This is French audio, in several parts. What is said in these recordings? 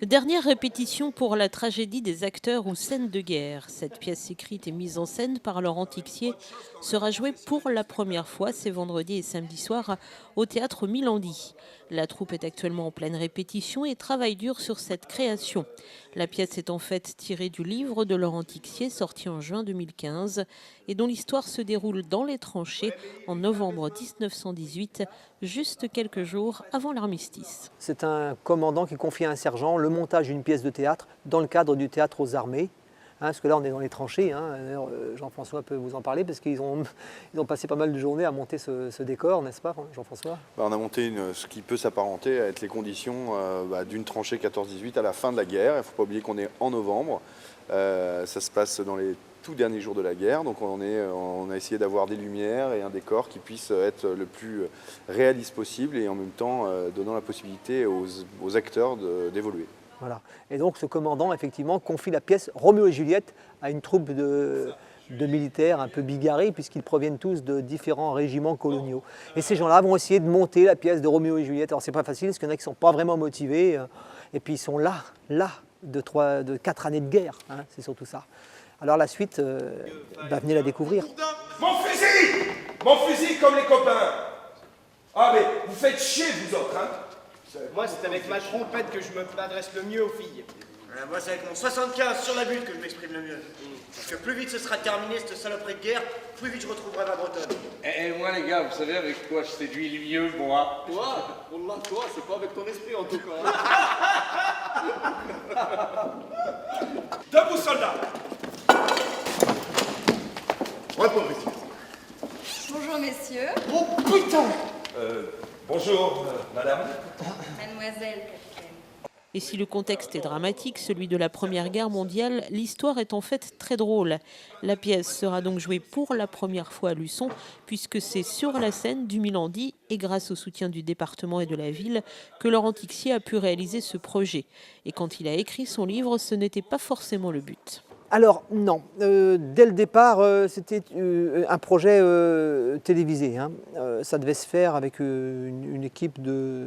Dernière répétition pour la tragédie des acteurs ou scènes de guerre. Cette pièce écrite et mise en scène par Laurent Tixier sera jouée pour la première fois ces vendredis et samedis soirs au théâtre Milandi. La troupe est actuellement en pleine répétition et travaille dur sur cette création. La pièce est en fait tirée du livre de Laurent Tixier sorti en juin 2015 et dont l'histoire se déroule dans les tranchées en novembre 1918, juste quelques jours avant l'armistice. C'est un commandant qui confie à un sergent le montage d'une pièce de théâtre dans le cadre du théâtre aux armées. Parce que là, on est dans les tranchées. Jean-François peut vous en parler parce qu'ils ont passé pas mal de journées à monter ce décor, n'est-ce pas, Jean-François? On a monté ce qui peut s'apparenter à être les conditions d'une tranchée 14-18 à la fin de la guerre. Il ne faut pas oublier qu'on est en novembre. Ça se passe dans les tout derniers jours de la guerre. Donc on a essayé d'avoir des lumières et un décor qui puisse être le plus réaliste possible et en même temps donnant la possibilité aux acteurs d'évoluer. Voilà. Et donc ce commandant, effectivement, confie la pièce Roméo et Juliette à une troupe de militaires un peu bigarrés, puisqu'ils proviennent tous de différents régiments coloniaux. Et ces gens-là vont essayer de monter la pièce de Roméo et Juliette. Alors c'est pas facile, parce qu'il y en a qui ne sont pas vraiment motivés, et puis ils sont là de 4 années de guerre, c'est surtout ça. Alors la suite, venez la découvrir. Mon fusil comme les copains. Ah mais vous faites chier vous autres, hein. Moi, c'est avec ma trompette que je m'adresse le mieux aux filles. Moi, c'est avec mon 75 sur la bulle que je m'exprime le mieux. Parce que plus vite ce sera terminé, cette saloperie de guerre, plus vite je retrouverai ma bretonne. Et moi, les gars, vous savez avec quoi je séduis le mieux, moi? Toi, c'est pas avec ton esprit, en tout cas. Debout, soldats. Repos, messieurs. Bonjour messieurs, Oh putain. Bonjour, madame. mademoiselle capitaine. Et si le contexte est dramatique, celui de la Première Guerre mondiale, l'histoire est en fait très drôle. La pièce sera donc jouée pour la première fois à Luçon, puisque c'est sur la scène du Milandi, et grâce au soutien du département et de la ville, que Laurent Tixier a pu réaliser ce projet. Et quand il a écrit son livre, ce n'était pas forcément le but. Alors non, dès le départ, c'était un projet télévisé. Ça devait se faire avec une équipe de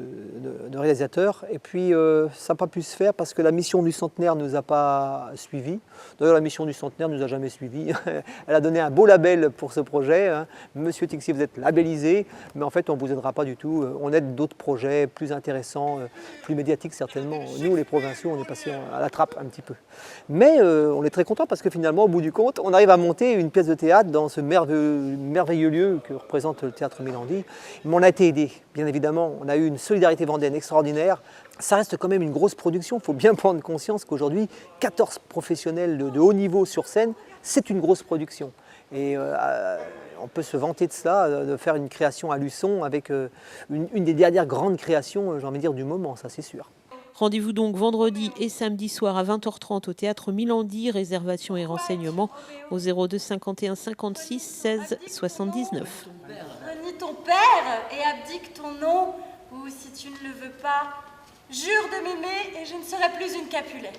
réalisateurs. Et puis ça n'a pas pu se faire parce que la mission du centenaire ne nous a pas suivis. D'ailleurs, la mission du centenaire ne nous a jamais suivis. Elle a donné un beau label pour ce projet. Monsieur Tixier, vous êtes labellisé, mais en fait, on ne vous aidera pas du tout. On aide d'autres projets plus intéressants, plus médiatiques certainement. Nous, les provinciaux, on est passés à la trappe un petit peu. Mais on est très contents parce que finalement, au bout du compte, on arrive à monter une pièce de théâtre dans ce merveilleux lieu que représente le théâtre Milandi. Mais on a été aidés, bien évidemment. On a eu une solidarité vendéenne extraordinaire. Ça reste quand même une grosse production. Il faut bien prendre conscience qu'aujourd'hui, 14 professionnels de haut niveau sur scène, c'est une grosse production. Et on peut se vanter de ça, de faire une création à Luçon avec une des dernières grandes créations, j'ai envie de dire, du moment, ça c'est sûr. Rendez-vous donc vendredi et samedi soir à 20h30 au théâtre Milandi. Réservation et renseignements au 02 51 56 16 79. Renie ton père et abdique ton nom, ou si tu ne le veux pas, jure de m'aimer et je ne serai plus une Capulet.